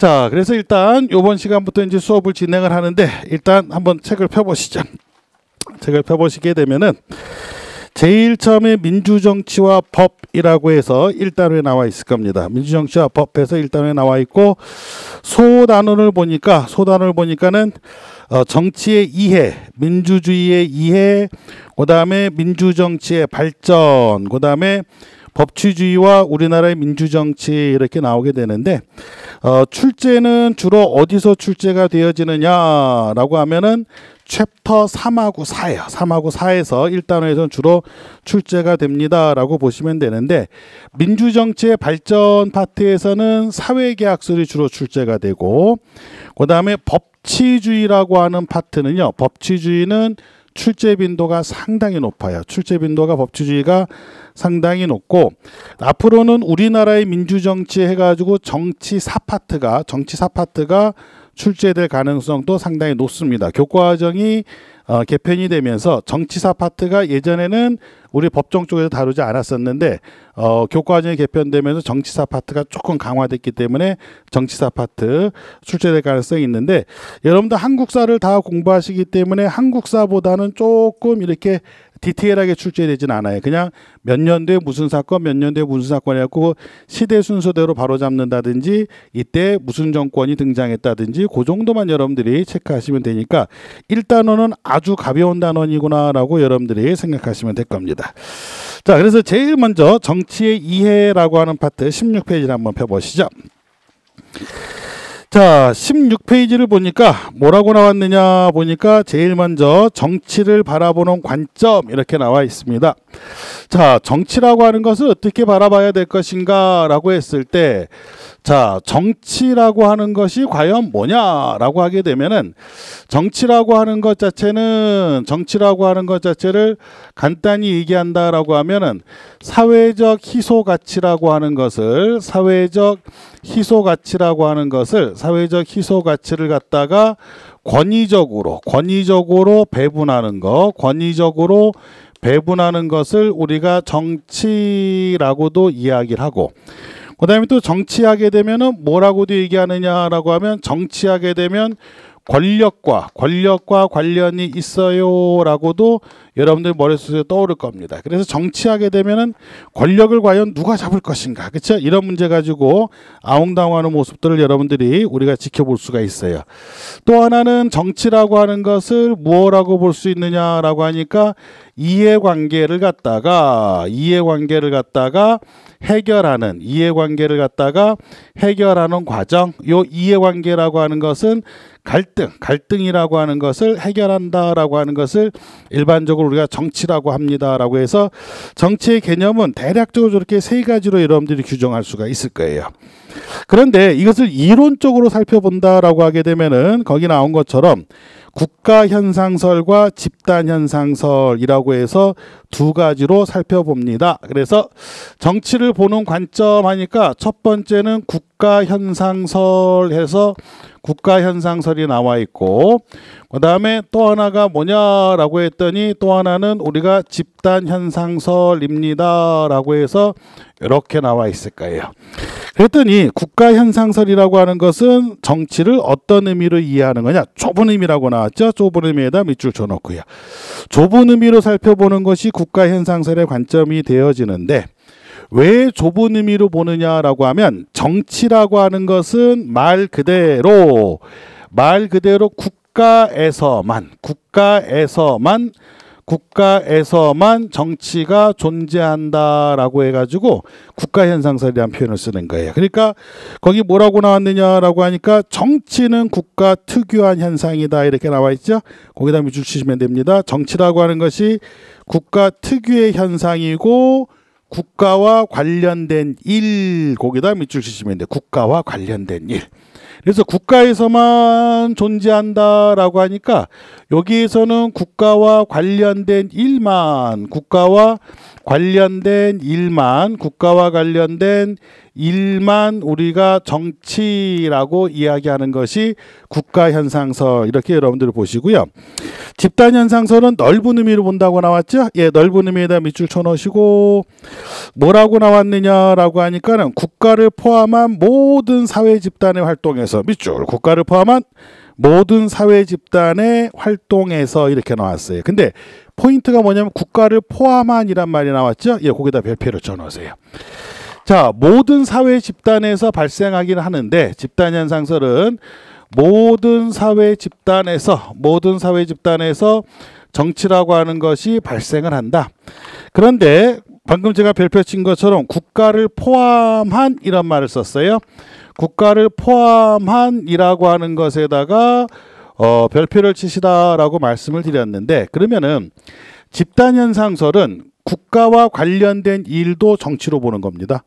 자, 그래서 일단 이번 시간부터 이제 수업을 진행을 하는데 일단 한번 책을 펴보시죠. 책을 펴보시게 되면은 제일 처음에 민주정치와 법이라고 해서 1단원에 나와 있을 겁니다. 민주정치와 법에서 1단원에 나와 있고 소단원을 보니까는 정치의 이해, 민주주의의 이해, 그 다음에 민주정치의 발전, 그 다음에 법치주의와 우리나라의 민주정치 이렇게 나오게 되는데 출제는 주로 어디서 출제가 되어지느냐라고 하면은 챕터 3하고 4예요. 3하고 4에서 1단원에서는 주로 출제가 됩니다라고 보시면 되는데 민주정치의 발전 파트에서는 사회계약설이 주로 출제가 되고 그 다음에 법치주의라고 하는 파트는요. 법치주의는 출제 빈도가 상당히 높아요. 출제 빈도가 법치주의가 상당히 높고 앞으로는 우리나라의 민주정치 해가지고 정치 4파트가 출제될 가능성도 상당히 높습니다. 교과과정이 개편이 되면서 정치사 파트가 예전에는 우리 법정 쪽에서 다루지 않았었는데 교과과정이 개편되면서 정치사 파트가 조금 강화됐기 때문에 정치사 파트 출제될 가능성이 있는데 여러분들 한국사를 다 공부하시기 때문에 한국사보다는 조금 이렇게 디테일하게 출제되진 않아요. 그냥 몇 년도에 무슨 사건, 몇 년도에 무슨 사건 해갖고 시대 순서대로 바로 잡는다든지 이때 무슨 정권이 등장했다든지 그 정도만 여러분들이 체크하시면 되니까 1단원은 아주 가벼운 단원이구나라고 여러분들이 생각하시면 될 겁니다. 자, 그래서 제일 먼저 정치의 이해라고 하는 파트 16페이지를 한번 펴보시죠. 자, 16페이지를 보니까 뭐라고 나왔느냐 보니까 제일 먼저 정치를 바라보는 관점 이렇게 나와 있습니다. 자, 정치라고 하는 것을 어떻게 바라봐야 될 것인가 라고 했을 때 자, 정치라고 하는 것이 과연 뭐냐라고 하게 되면은 정치라고 하는 것 자체를 간단히 얘기한다라고 하면은 사회적 희소 가치라고 하는 것을 사회적 희소 가치를 갖다가 권위적으로 배분하는 것을 우리가 정치라고도 이야기를 하고 그 다음에 또 정치하게 되면은 뭐라고도 얘기하느냐라고 하면 정치하게 되면 권력과 관련이 있어요라고도 여러분들 머릿속에 떠오를 겁니다. 그래서 정치하게 되면은 권력을 과연 누가 잡을 것인가, 그렇죠? 이런 문제 가지고 아웅다웅하는 모습들을 여러분들이 우리가 지켜볼 수가 있어요. 또 하나는 정치라고 하는 것을 무엇라고 볼 수 있느냐라고 하니까 이해관계를 갖다가 해결하는 과정. 요 이해관계라고 하는 것은 갈등이라고 하는 것을 해결한다라고 하는 것을 일반적으로 우리가 정치라고 합니다라고 해서 정치의 개념은 대략적으로 저렇게 세 가지로 여러분들이 규정할 수가 있을 거예요. 그런데 이것을 이론적으로 살펴본다라고 하게 되면은 거기 나온 것처럼 국가현상설과 집단현상설이라고 해서 두 가지로 살펴봅니다. 그래서 정치를 보는 관점 하니까 첫 번째는 국가현상설이 나와 있고 그 다음에 또 하나가 뭐냐라고 했더니 또 하나는 우리가 집단현상설입니다 라고 해서 이렇게 나와 있을 거예요. 그랬더니 국가현상설이라고 하는 것은 정치를 어떤 의미로 이해하는 거냐, 좁은 의미라고 나왔죠. 좁은 의미에다 밑줄 쳐놓고요. 좁은 의미로 살펴보는 것이 국가현상설의 관점이 되어지는데 왜 좁은 의미로 보느냐라고 하면 정치라고 하는 것은 말 그대로 국가에서만 정치가 존재한다라고 해가지고 국가현상설이라는 표현을 쓰는 거예요. 그러니까 거기 뭐라고 나왔느냐라고 하니까 정치는 국가 특유한 현상이다 이렇게 나와 있죠. 거기다 밑줄 치시면 됩니다. 정치라고 하는 것이 국가 특유의 현상이고 국가와 관련된 일, 거기다 밑줄 치시면 돼요. 국가와 관련된 일. 그래서 국가에서만 존재한다라고 하니까 여기에서는 국가와 관련된 일만 우리가 정치라고 이야기하는 것이 국가현상설, 이렇게 여러분들 보시고요. 집단현상설은 넓은 의미로 본다고 나왔죠. 예, 넓은 의미에다 밑줄 쳐놓으시고 뭐라고 나왔느냐라고 하니까는 국가를 포함한 모든 사회 집단의 활동에서, 밑줄 국가를 포함한 모든 사회 집단의 활동에서, 이렇게 나왔어요. 근데 포인트가 뭐냐면 국가를 포함한이란 말이 나왔죠. 예, 거기다 별표를 쳐놓으세요. 자, 모든 사회 집단에서 발생하기는 하는데, 집단현상설은 모든 사회 집단에서 정치라고 하는 것이 발생을 한다. 그런데 방금 제가 별표 친 것처럼 국가를 포함한 이런 말을 썼어요. 국가를 포함한이라고 하는 것에다가 별표를 치시라라고 말씀을 드렸는데, 그러면은 집단현상설은 국가와 관련된 일도 정치로 보는 겁니다.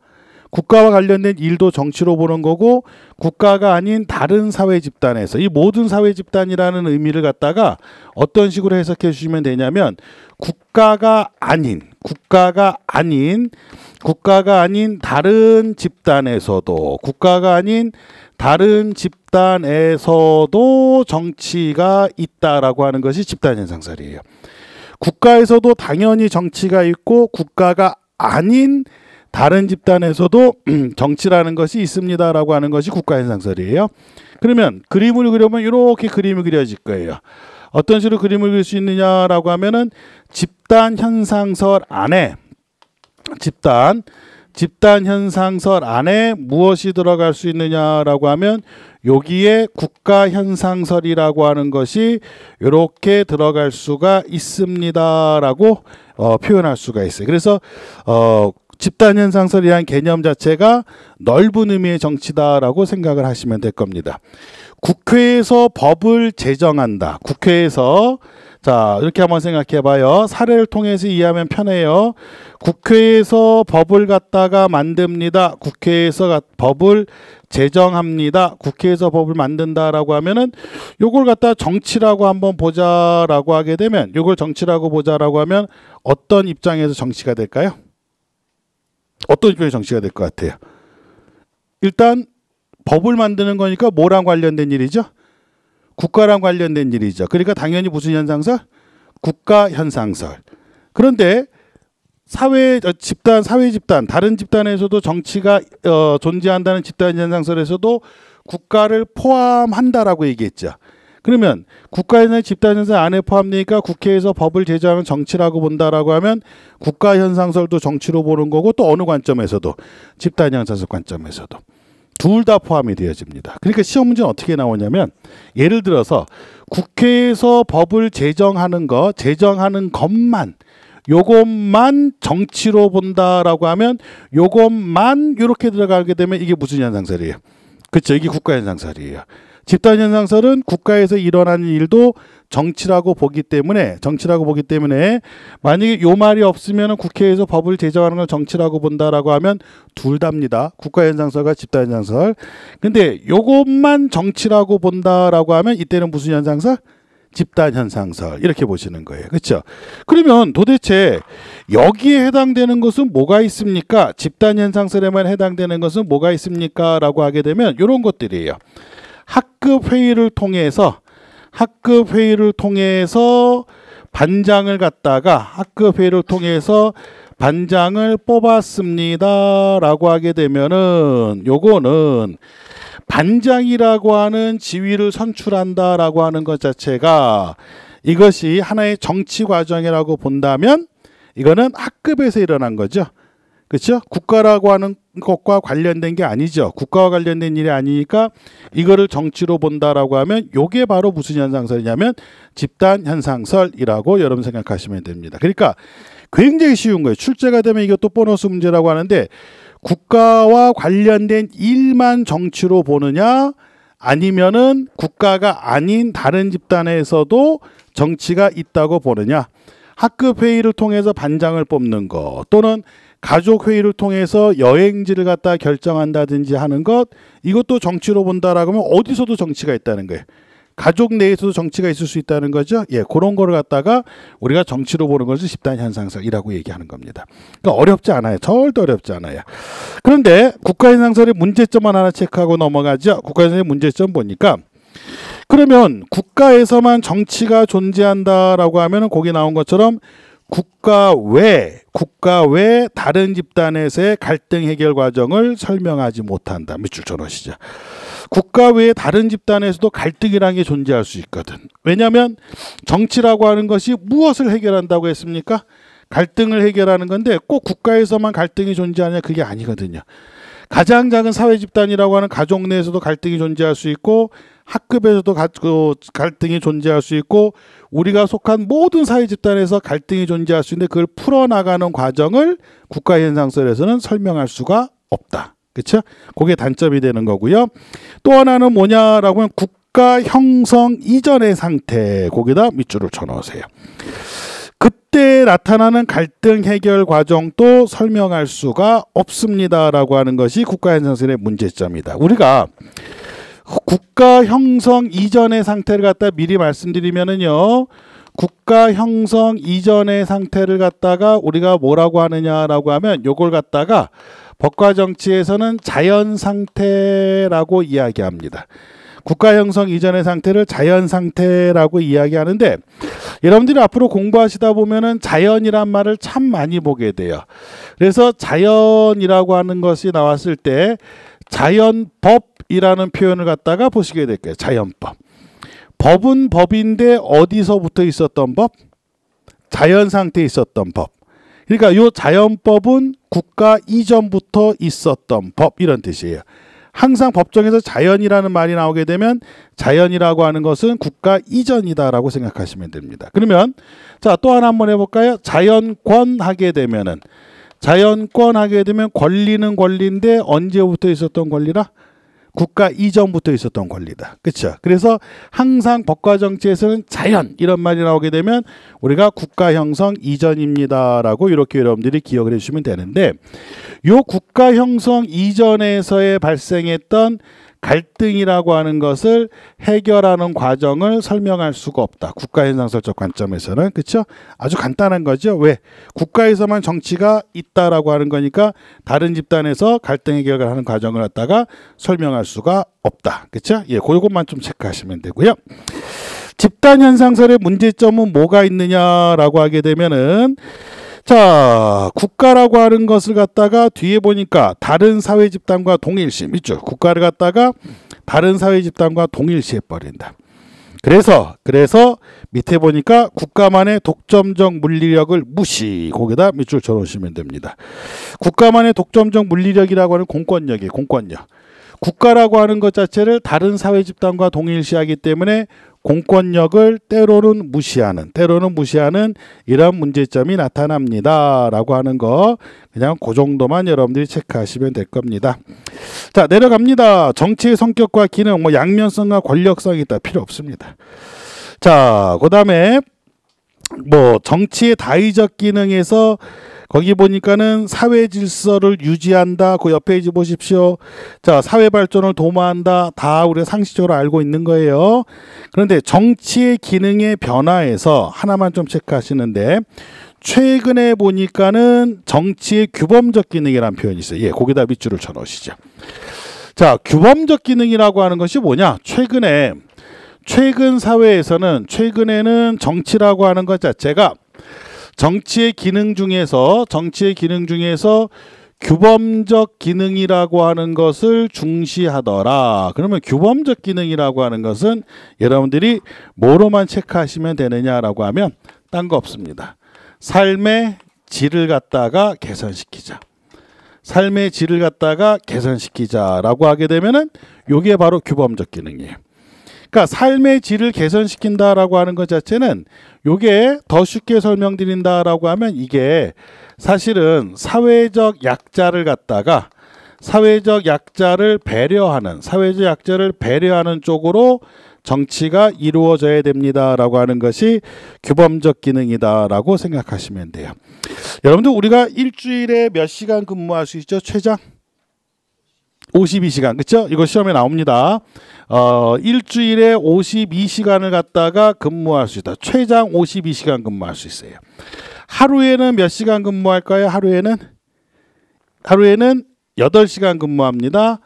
국가와 관련된 일도 정치로 보는 거고, 국가가 아닌 다른 사회 집단에서, 이 모든 사회 집단이라는 의미를 갖다가 어떤 식으로 해석해 주시면 되냐면, 국가가 아닌 다른 집단에서도, 정치가 있다라고 하는 것이 집단현상설이에요. 국가에서도 당연히 정치가 있고, 국가가 아닌 다른 집단에서도 정치라는 것이 있습니다라고 하는 것이 국가현상설이에요. 그러면 그림을 그려보면 이렇게 그림이 그려질 거예요. 어떤 식으로 그림을 그릴 수 있느냐라고 하면은 집단현상설 안에 무엇이 들어갈 수 있느냐라고 하면 여기에 국가현상설이라고 하는 것이 이렇게 들어갈 수가 있습니다라고 표현할 수가 있어요. 그래서 집단현상설이라는 개념 자체가 넓은 의미의 정치다라고 생각을 하시면 될 겁니다. 국회에서 법을 제정한다. 국회에서, 자, 이렇게 한번 생각해 봐요. 사례를 통해서 이해하면 편해요. 국회에서 법을 갖다가 만듭니다. 국회에서 법을 제정합니다. 국회에서 법을 만든다라고 하면은 요걸 갖다 정치라고 한번 보자라고 하게 되면, 요걸 정치라고 보자라고 하면 어떤 입장에서 정치가 될까요? 어떤 입장에서 정치가 될 것 같아요? 일단 법을 만드는 거니까 뭐랑 관련된 일이죠? 국가랑 관련된 일이죠. 그러니까 당연히 무슨 현상설? 국가현상설. 그런데 사회 집단, 다른 집단에서도 정치가 존재한다는 집단현상설에서도 국가를 포함한다라고 얘기했죠. 그러면 국가에서 집단현상 안에 포함되니까 국회에서 법을 제정하는 정치라고 본다라고 하면 국가현상설도 정치로 보는 거고, 또 어느 관점에서도, 집단현상설 관점에서도 둘 다 포함이 되어집니다. 그러니까 시험 문제는 어떻게 나오냐면, 예를 들어서 국회에서 법을 제정하는 것만, 요것만 정치로 본다라고 하면 요것만 이렇게 들어가게 되면 이게 무슨 현상설이에요? 그렇죠. 이게 국가현상설이에요. 집단현상설은 국가에서 일어나는 일도 정치라고 보기 때문에 만약에 요 말이 없으면 국회에서 법을 제정하는 걸 정치라고 본다라고 하면 둘 다입니다. 국가현상설과 집단현상설. 근데 요것만 정치라고 본다라고 하면 이때는 무슨 현상설? 집단현상설. 이렇게 보시는 거예요. 그렇죠? 그러면 도대체 여기에 해당되는 것은 뭐가 있습니까? 집단현상설에만 해당되는 것은 뭐가 있습니까? 라고 하게 되면 이런 것들이에요. 학급 회의를 통해서 반장을 뽑았습니다라고 하게 되면은 요거는 반장이라고 하는 지위를 선출한다라고 하는 것 자체가 이것이 하나의 정치 과정이라고 본다면 이거는 학급에서 일어난 거죠. 그렇죠? 국가라고 하는 것과 관련된 게 아니죠. 국가와 관련된 일이 아니니까 이거를 정치로 본다라고 하면 요게 바로 무슨 현상설이냐면 집단현상설이라고 여러분 생각하시면 됩니다. 그러니까 굉장히 쉬운 거예요. 출제가 되면 이것도 보너스 문제라고 하는데, 국가와 관련된 일만 정치로 보느냐, 아니면은 국가가 아닌 다른 집단에서도 정치가 있다고 보느냐, 학급 회의를 통해서 반장을 뽑는 것, 또는 가족 회의를 통해서 여행지를 갖다 결정한다든지 하는 것, 이것도 정치로 본다라고 하면 어디서도 정치가 있다는 거예요. 가족 내에서도 정치가 있을 수 있다는 거죠. 예, 그런 거를 갖다가 우리가 정치로 보는 것을 집단 현상설이라고 얘기하는 겁니다. 그러니까 어렵지 않아요. 절대 어렵지 않아요. 그런데 국가 현상설의 문제점만 하나 체크하고 넘어가죠. 국가 현상의 문제점 보니까 그러면 국가에서만 정치가 존재한다라고 하면은 거기 나온 것처럼 국가 외 다른 집단에서의 갈등 해결 과정을 설명하지 못한다. 밑줄 쳐놓으시죠. 국가 외의 다른 집단에서도 갈등이라는 게 존재할 수 있거든. 왜냐하면 정치라고 하는 것이 무엇을 해결한다고 했습니까? 갈등을 해결하는 건데 꼭 국가에서만 갈등이 존재하냐 그게 아니거든요. 가장 작은 사회 집단이라고 하는 가족 내에서도 갈등이 존재할 수 있고 학급에서도 갈등이 존재할 수 있고 우리가 속한 모든 사회 집단에서 갈등이 존재할 수 있는데 그걸 풀어나가는 과정을 국가현상설에서는 설명할 수가 없다. 그렇죠? 그게 단점이 되는 거고요. 또 하나는 뭐냐라고 하면 국가 형성 이전의 상태. 거기다 밑줄을 쳐넣으세요. 그때 나타나는 갈등 해결 과정도 설명할 수가 없습니다라고 하는 것이 국가현상설의 문제점이다. 우리가 국가 형성 이전의 상태를 갖다 미리 말씀드리면은요. 국가 형성 이전의 상태를 갖다가 우리가 뭐라고 하느냐라고 하면 요걸 갖다가 법과 정치에서는 자연 상태라고 이야기합니다. 국가 형성 이전의 상태를 자연 상태라고 이야기하는데 여러분들이 앞으로 공부하시다 보면은 자연이란 말을 참 많이 보게 돼요. 그래서 자연이라고 하는 것이 나왔을 때 자연법이라는 표현을 갖다가 보시게 될 거예요. 자연법. 법은 법인데 어디서부터 있었던 법? 자연 상태에 있었던 법. 그러니까 이 자연법은 국가 이전부터 있었던 법 이런 뜻이에요. 항상 법정에서 자연이라는 말이 나오게 되면 자연이라고 하는 것은 국가 이전이다라고 생각하시면 됩니다. 그러면 자, 또 하나 한번 해볼까요? 자연권 하게 되면 권리는 권리인데 언제부터 있었던 권리라? 국가 이전부터 있었던 권리다. 그렇죠? 그래서 항상 법과 정치에서는 자연 이런 말이 나오게 되면 우리가 국가 형성 이전입니다라고 이렇게 여러분들이 기억을 해주시면 되는데 요 국가 형성 이전에서의 발생했던 갈등이라고 하는 것을 해결하는 과정을 설명할 수가 없다. 국가현상설적 관점에서는. 그렇죠? 아주 간단한 거죠. 왜? 국가에서만 정치가 있다라고 하는 거니까 다른 집단에서 갈등 해결을 하는 과정을 갖다가 설명할 수가 없다. 그렇죠? 예, 그것만 좀 체크하시면 되고요. 집단현상설의 문제점은 뭐가 있느냐라고 하게 되면은 자, 국가라고 하는 것을 갖다가 뒤에 보니까 다른 사회 집단과 동일시 있죠. 국가를 갖다가 다른 사회 집단과 동일시해 버린다. 그래서 밑에 보니까 국가만의 독점적 물리력을 무시. 거기다 밑줄 쳐놓으시면 됩니다. 국가만의 독점적 물리력이라고 하는 공권력이에요. 공권력. 국가라고 하는 것 자체를 다른 사회 집단과 동일시하기 때문에 공권력을 때로는 무시하는 이런 문제점이 나타납니다. 라고 하는 거 그냥 그 정도만 여러분들이 체크하시면 될 겁니다. 자, 내려갑니다. 정치의 성격과 기능, 뭐 양면성과 권력성이 있다. 필요 없습니다. 자, 그 다음에 뭐 정치의 다의적 기능에서 거기 보니까는 사회 질서를 유지한다. 그 옆 페이지 보십시오. 자, 사회 발전을 도모한다. 다 우리가 상식적으로 알고 있는 거예요. 그런데 정치의 기능의 변화에서 하나만 좀 체크하시는데 최근에 보니까는 정치의 규범적 기능이라는 표현이 있어요. 예, 거기다 밑줄을 쳐놓으시죠. 자, 규범적 기능이라고 하는 것이 뭐냐? 최근 사회에서는 최근에는 정치라고 하는 것 자체가 정치의 기능 중에서 규범적 기능이라고 하는 것을 중시하더라. 그러면 규범적 기능이라고 하는 것은 여러분들이 뭐로만 체크하시면 되느냐라고 하면 딴 거 없습니다. 삶의 질을 갖다가 개선시키자. 삶의 질을 갖다가 개선시키자라고 하게 되면은 요게 바로 규범적 기능이에요. 그러니까 삶의 질을 개선시킨다라고 하는 것 자체는 요게 더 쉽게 설명드린다라고 하면 이게 사실은 사회적 약자를 배려하는 쪽으로 정치가 이루어져야 됩니다라고 하는 것이 규범적 기능이다라고 생각하시면 돼요. 여러분들 우리가 일주일에 몇 시간 근무할 수 있죠? 최장 52시간. 그쵸? 이거 시험에 나옵니다. 일주일에 52시간을 갖다가 근무할 수 있다. 최장 52시간 근무할 수 있어요. 하루에는 몇 시간 근무할까요? 하루에는 8시간 근무합니다.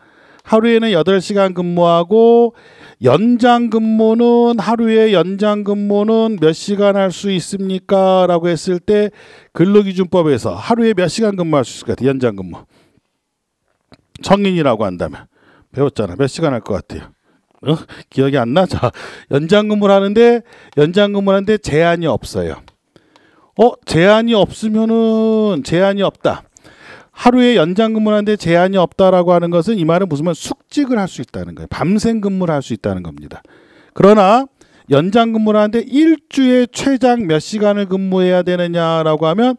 하루에는 8시간 근무하고 연장 근무는 하루에 연장 근무는 몇 시간 할 수 있습니까? 라고 했을 때 근로기준법에서 하루에 몇 시간 근무할 수 있을 것 같아요? 연장 근무. 성인이라고 한다면 배웠잖아. 몇 시간 할 것 같아요? 기억이 안 나? 자, 연장 근무를 하는데 제한이 없어요. 제한이 없으면은 제한이 없다. 하루에 연장 근무를 하는데 제한이 없다라고 하는 것은 이 말은 무슨 말 숙직을 할 수 있다는 거예요. 밤샘 근무를 할 수 있다는 겁니다. 그러나 연장 근무를 하는데 일주에 최장 몇 시간을 근무해야 되느냐라고 하면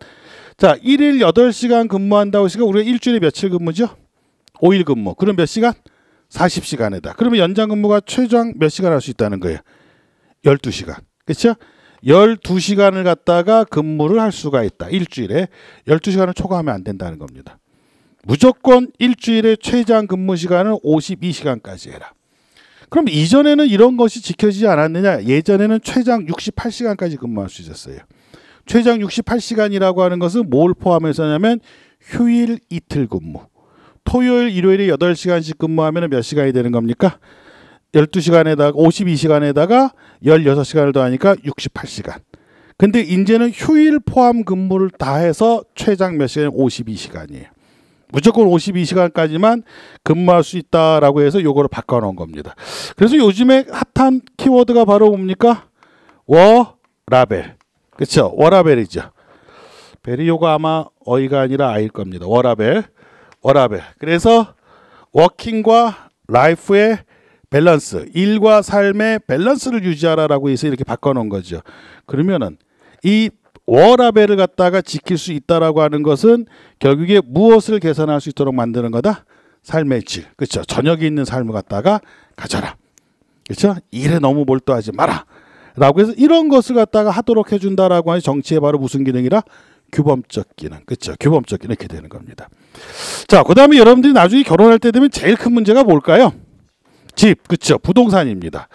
자, 1일 8시간 근무한다고 했으니까 우리가 일주일에 며칠 근무죠? 5일 근무. 그럼 몇 시간? 40시간이다. 그러면 연장 근무가 최장 몇 시간 할 수 있다는 거예요? 12시간. 그렇죠? 12시간을 갖다가 근무를 할 수가 있다. 일주일에 12시간을 초과하면 안 된다는 겁니다. 무조건 일주일에 최장 근무 시간은 52시간까지 해라. 그럼 이전에는 이런 것이 지켜지지 않았느냐? 예전에는 최장 68시간까지 근무할 수 있었어요. 최장 68시간이라고 하는 것은 뭘 포함해서냐면 휴일 이틀 근무. 토요일, 일요일에 8시간씩 근무하면 몇 시간이 되는 겁니까? 12시간에다가 52시간에다가 16시간을 더하니까 68시간. 근데 이제는 휴일 포함 근무를 다 해서 최장 몇 시간? 52시간이에요. 무조건 52시간까지만 근무할 수 있다라고 해서 요거를 바꿔놓은 겁니다. 그래서 요즘에 핫한 키워드가 바로 뭡니까? 워라벨. 그렇죠? 워라벨이죠. 벨이 요거 아마 어이가 아니라 아일 겁니다. 워라벨. 그래서 워킹과 라이프의 밸런스, 일과 삶의 밸런스를 유지하라라고 해서 이렇게 바꿔놓은 거죠. 그러면은 이 워라벨을 갖다가 지킬 수 있다라고 하는 것은 결국에 무엇을 개선할 수 있도록 만드는 거다? 삶의 질. 그렇죠? 저녁에 있는 삶을 갖다가 가져라. 그렇죠? 일에 너무 몰두하지 마라. 라고 해서 이런 것을 갖다가 하도록 해준다라고 하는 정치의 바로 무슨 기능이라? 규범적 기능. 그렇죠? 규범적 기능 이렇게 되는 겁니다. 자, 그 다음에 여러분들이 나중에 결혼할 때 되면 제일 큰 문제가 뭘까요? 집. 그렇죠? 부동산입니다.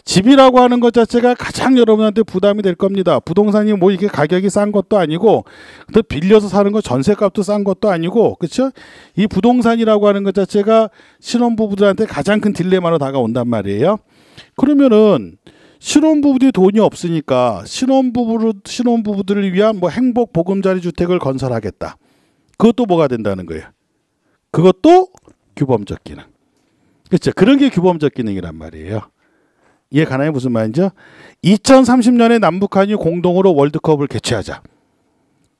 집이라고 하는 것 자체가 가장 여러분한테 부담이 될 겁니다. 부동산이 뭐 이게 가격이 싼 것도 아니고 또 빌려서 사는 거 전세값도 싼 것도 아니고 그렇죠? 이 부동산이라고 하는 것 자체가 신혼부부들한테 가장 큰 딜레마로 다가온단 말이에요. 그러면은 신혼부부들이 돈이 없으니까 신혼부부들을 위한 뭐 행복 보금자리 주택을 건설하겠다. 그것도 뭐가 된다는 거예요? 그것도 규범적 기능. 그렇죠? 그런 게 규범적 기능이란 말이에요. 이해 가나요? 무슨 말인지? 2030년에 남북한이 공동으로 월드컵을 개최하자.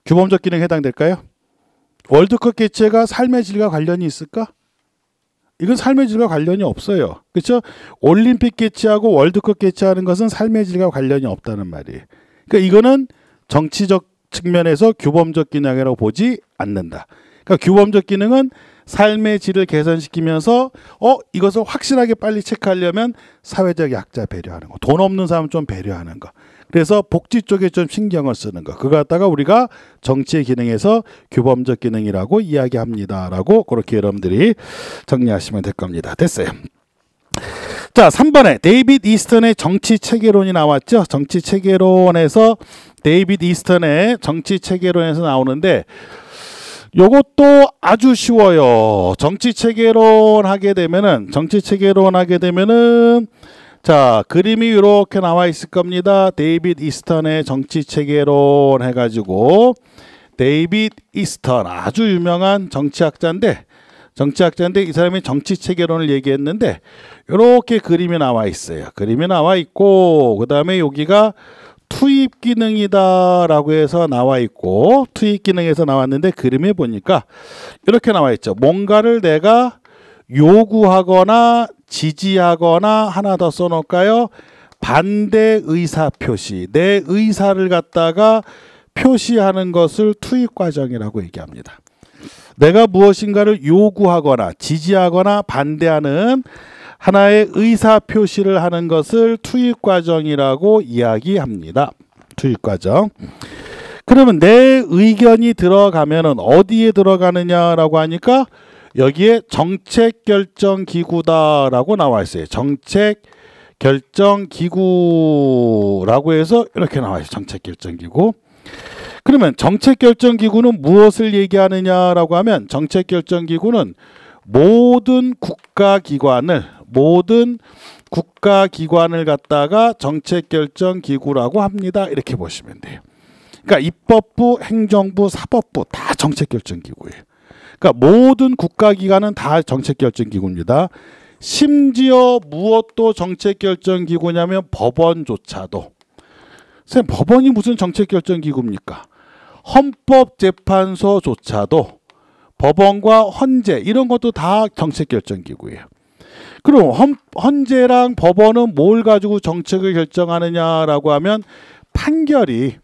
규범적 기능에 해당될까요? 월드컵 개최가 삶의 질과 관련이 있을까? 이건 삶의 질과 관련이 없어요. 그렇죠? 올림픽 개최하고 월드컵 개최하는 것은 삶의 질과 관련이 없다는 말이에요. 그러니까 이거는 정치적 측면에서 규범적 기능이라고 보지 않는다. 그러니까 규범적 기능은 삶의 질을 개선시키면서 이것을 확실하게 빨리 체크하려면 사회적 약자 배려하는 거, 돈 없는 사람 좀 배려하는 거. 그래서 복지 쪽에 좀 신경을 쓰는 거. 그거 갖다가 우리가 정치의 기능에서 규범적 기능이라고 이야기합니다라고 그렇게 여러분들이 정리하시면 될 겁니다. 됐어요. 자, 3번에 데이빗 이스턴의 정치 체계론이 나왔죠. 정치 체계론에서 데이빗 이스턴의 정치 체계론에서 나오는데 요것도 아주 쉬워요. 정치 체계론 하게 되면은 자, 그림이 이렇게 나와 있을 겁니다. 데이빗 이스턴의 정치 체계론 해가지고 데이빗 이스턴 아주 유명한 정치학자인데 이 사람이 정치 체계론을 얘기했는데 이렇게 그림이 나와 있어요. 그림이 나와 있고 그 다음에 여기가 투입 기능이다라고 해서 나와 있고 투입 기능에서 나왔는데 그림에 보니까 이렇게 나와 있죠. 뭔가를 내가 요구하거나 지지하거나 하나 더 써놓을까요? 반대 의사 표시. 내 의사를 갖다가 표시하는 것을 투입 과정이라고 얘기합니다. 내가 무엇인가를 요구하거나 지지하거나 반대하는 하나의 의사 표시를 하는 것을 투입 과정이라고 이야기합니다. 투입 과정. 그러면 내 의견이 들어가면은 어디에 들어가느냐라고 하니까 여기에 정책결정기구다라고 나와 있어요. 정책결정기구라고 해서 이렇게 나와 있어요. 정책결정기구. 그러면 정책결정기구는 무엇을 얘기하느냐라고 하면 정책결정기구는 모든 국가기관을 갖다가 정책결정기구라고 합니다. 이렇게 보시면 돼요. 그러니까 입법부, 행정부, 사법부 다 정책결정기구예요. 그러니까 모든 국가기관은 다 정책결정기구입니다. 심지어 무엇도 정책결정기구냐면 법원조차도. 선생님, 법원이 무슨 정책결정기구입니까? 헌법재판소조차도 법원과 헌재 이런 것도 다 정책결정기구예요. 그럼 헌재랑 법원은 뭘 가지고 정책을 결정하느냐라고 하면 판결이,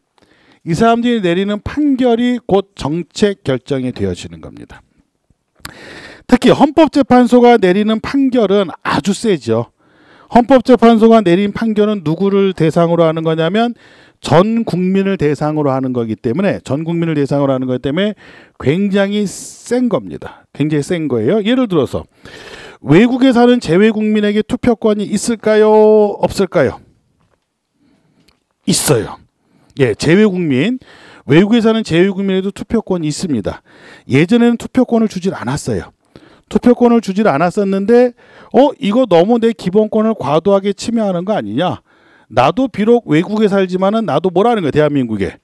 이 사람들이 내리는 판결이 곧 정책 결정이 되어지는 겁니다. 특히 헌법재판소가 내리는 판결은 아주 세죠. 헌법재판소가 내린 판결은 누구를 대상으로 하는 거냐면 전 국민을 대상으로 하는 거기 때문에, 굉장히 센 겁니다. 굉장히 센 거예요. 예를 들어서 외국에 사는 재외 국민에게 투표권이 있을까요? 없을까요? 있어요. 예, 재외국민, 외국에 사는 재외국민에도 투표권이 있습니다. 예전에는 투표권을 주질 않았어요. 투표권을 주질 않았었는데 이거 너무 내 기본권을 과도하게 침해하는 거 아니냐. 나도 비록 외국에 살지만은 나도 뭐라는 거야. 대한민국에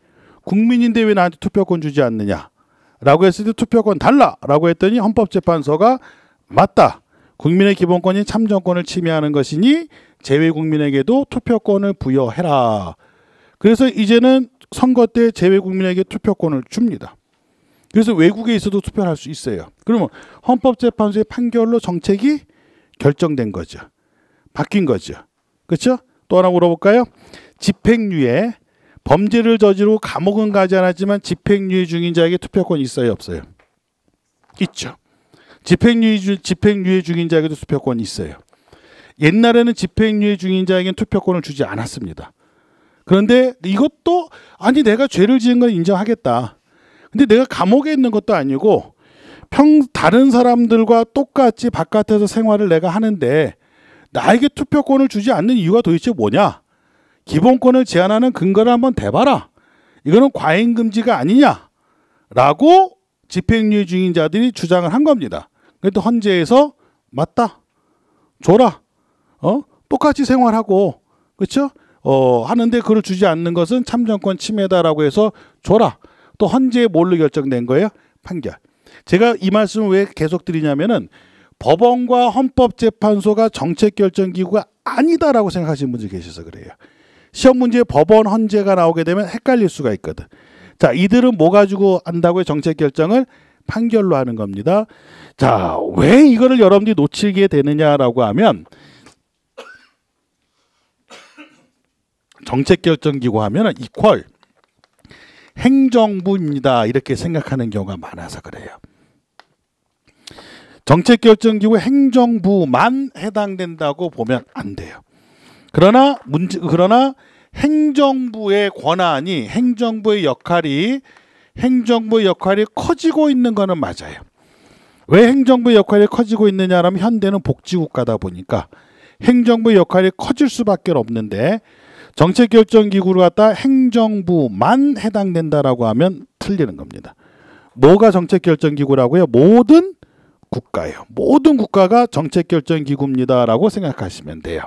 국민인데 왜 나한테 투표권 주지 않느냐 라고 했을 때 투표권 달라 라고 했더니 헌법재판소가 맞다. 국민의 기본권인 참정권을 침해하는 것이니 재외국민에게도 투표권을 부여해라. 그래서 이제는 선거 때 재외국민에게 투표권을 줍니다. 그래서 외국에 있어도 투표를 할 수 있어요. 그러면 헌법재판소의 판결로 정책이 결정된 거죠. 바뀐 거죠. 그렇죠? 또 하나 물어볼까요? 집행유예, 범죄를 저지르고 감옥은 가지 않았지만 집행유예 중인 자에게 투표권이 있어요? 없어요? 있죠. 집행유예 중인 자에게도 투표권이 있어요. 옛날에는 집행유예 중인 자에게는 투표권을 주지 않았습니다. 그런데 이것도 아니 내가 죄를 지은 건 인정하겠다. 근데 내가 감옥에 있는 것도 아니고 다른 사람들과 똑같이 바깥에서 생활을 내가 하는데 나에게 투표권을 주지 않는 이유가 도대체 뭐냐? 기본권을 제한하는 근거를 한번 대봐라. 이거는 과잉금지가 아니냐? 라고 집행유예 중인 자들이 주장을 한 겁니다. 그래도 헌재에서 맞다. 줘라. 똑같이 생활하고 그렇죠? 하는데 그걸 주지 않는 것은 참정권 침해다라고 해서 줘라. 또 헌재에 뭘로 결정된 거예요? 판결. 제가 이 말씀을 왜 계속 드리냐면은 법원과 헌법재판소가 정책결정기구가 아니다라고 생각하시는 분들이 계셔서 그래요. 시험 문제에 법원, 헌재가 나오게 되면 헷갈릴 수가 있거든. 자, 이들은 뭐 가지고 한다고요? 정책결정을 판결로 하는 겁니다. 자, 왜 이거를 여러분들이 놓치게 되느냐라고 하면 정책결정기구 하면 이퀄 행정부입니다. 이렇게 생각하는 경우가 많아서 그래요. 정책결정기구 행정부만 해당된다고 보면 안 돼요. 그러나 행정부의 권한이, 행정부의 역할이 커지고 있는 거는 맞아요. 왜 행정부의 역할이 커지고 있느냐라면 현대는 복지국가다 보니까 행정부의 역할이 커질 수밖에 없는데 정책결정기구를 갖다 행정부만 해당된다라고 하면 틀리는 겁니다. 뭐가 정책결정기구라고요? 모든 국가예요. 모든 국가가 정책결정기구입니다라고 생각하시면 돼요.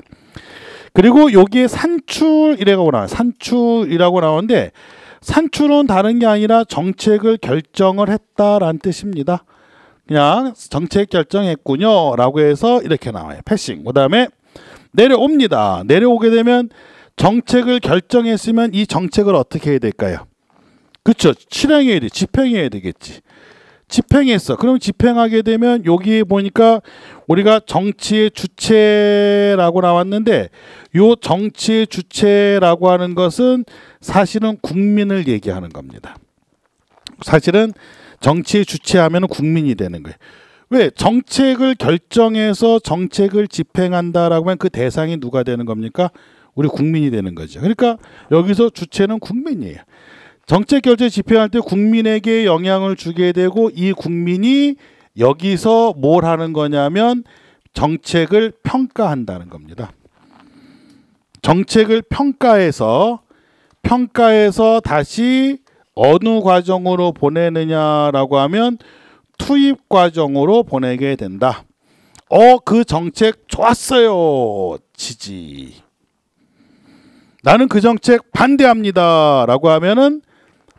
그리고 여기에 산출이라고 나와요. 산출이라고 나오는데 산출은 다른 게 아니라 정책을 결정을 했다라는 뜻입니다. 그냥 정책 결정했군요 라고 해서 이렇게 나와요. 패싱. 그 다음에 내려옵니다. 내려오게 되면 정책을 결정했으면 이 정책을 어떻게 해야 될까요? 그렇죠. 실행해야 돼. 집행해야 되겠지. 집행했어. 그럼 집행하게 되면 여기에 보니까 우리가 정치의 주체라고 나왔는데 요 정치의 주체라고 하는 것은 사실은 국민을 얘기하는 겁니다. 사실은 정치의 주체하면 국민이 되는 거예요. 왜? 정책을 결정해서 정책을 집행한다라고 하면 그 대상이 누가 되는 겁니까? 우리 국민이 되는 거죠. 그러니까 여기서 주체는 국민이에요. 정책 결정 집행할 때 국민에게 영향을 주게 되고 이 국민이 여기서 뭘 하는 거냐면 정책을 평가한다는 겁니다. 정책을 평가해서 다시 어느 과정으로 보내느냐라고 하면 투입 과정으로 보내게 된다. 그 정책 좋았어요. 지지. 나는 그 정책 반대합니다. 라고 하면은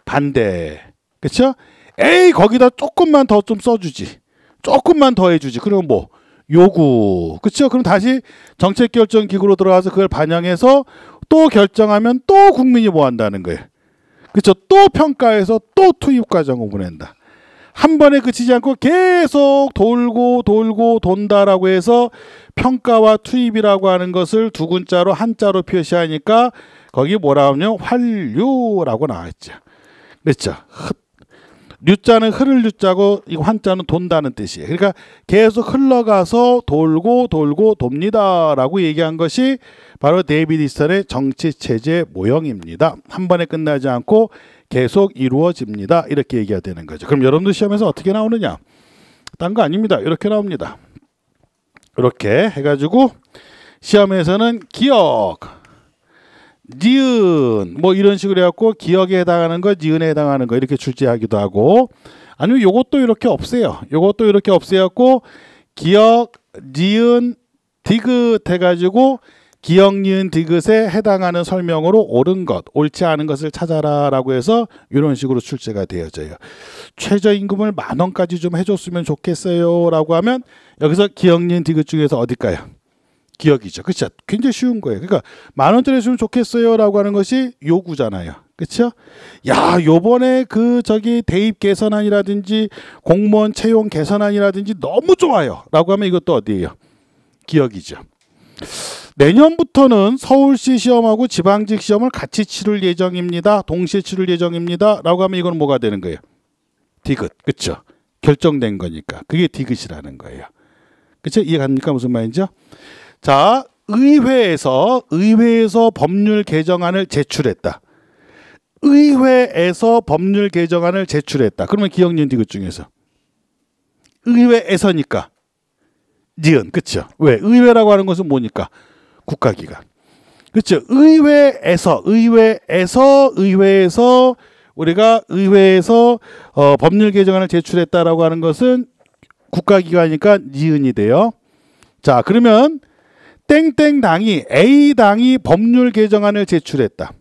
반대. 그렇죠? 에이 거기다 조금만 더 좀 써주지. 조금만 더 해주지. 그러면 뭐 요구. 그렇죠? 그럼 다시 정책결정기구로 들어가서 그걸 반영해서 또 결정하면 또 국민이 뭐 한다는 거예요. 그렇죠? 또 평가해서 또 투입 과정을 보낸다. 한 번에 그치지 않고 계속 돌고 돈다라고 해서 평가와 투입이라고 하는 것을 두 글자로 한자로 표시하니까 거기 뭐라 하면 환류라고 나와있죠. 그렇죠? 류자는 흐를 류자고 이 한자는 돈다는 뜻이에요. 그러니까 계속 흘러가서 돌고 돕니다라고 얘기한 것이 바로 데이비드 이스턴의 정치체제 모형입니다. 한 번에 끝나지 않고 계속 이루어집니다. 이렇게 얘기가 되는 거죠. 그럼 여러분들 시험에서 어떻게 나오느냐? 딴 거 아닙니다. 이렇게 나옵니다. 이렇게 해가지고 시험에서는 기억, 니은 뭐 이런 식으로 해갖고 기억에 해당하는 거, 니은에 해당하는 거 이렇게 출제하기도 하고 아니면 요것도 이렇게 없애요. 요것도 이렇게 없애갖고 기억, 니은, 디귿 해가지고 기억, 니은, 디귿에 해당하는 설명으로 옳은 것, 옳지 않은 것을 찾아라 라고 해서 이런 식으로 출제가 되어져요. 최저임금을 10,000원까지 좀 해줬으면 좋겠어요 라고 하면 여기서 기억, 니은, 디귿 중에서 어딜까요? 기억이죠. 그렇죠? 굉장히 쉬운 거예요. 그러니까 10,000원짜리 했으면 좋겠어요 라고 하는 것이 요구잖아요. 그렇죠? 야, 요번에 대입 개선안이라든지 공무원 채용 개선안이라든지 너무 좋아요 라고 하면 이것도 어디예요? 기억이죠. 내년부터는 서울시 시험하고 지방직 시험을 같이 치를 예정입니다. 동시에 치를 예정입니다. 라고 하면 이건 뭐가 되는 거예요? 디귿. 그렇죠? 결정된 거니까. 그게 디귿이라는 거예요. 그렇죠? 이해갑니까? 무슨 말인지요? 자, 의회에서 법률 개정안을 제출했다. 의회에서 법률 개정안을 제출했다. 그러면 기억, 니은, 디귿 중에서 의회에서니까 니은. 그렇죠? 왜? 의회라고 하는 것은 뭐니까? 국가기관. 그렇죠? 의회에서 우리가 의회에서 법률 개정안을 제출했다라고 하는 것은 국가기관이니까 니은이 돼요. 자, 그러면 땡땡당이 A당이 법률 개정안을 제출했다.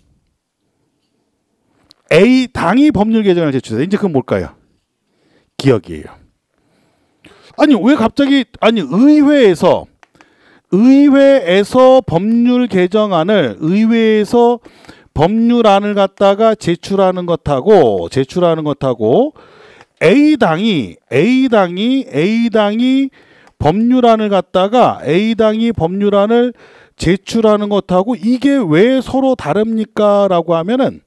A당이 법률 개정안을 제출했다. 이제 그건 뭘까요? 기억이에요. 아니 왜 갑자기 의회에서 법률 개정안을 의회에서 법률안을 갖다가 제출하는 것하고 A당이 법률안을 갖다가 A당이 법률안을 제출하는 것하고 이게 왜 서로 다릅니까? 라고 하면은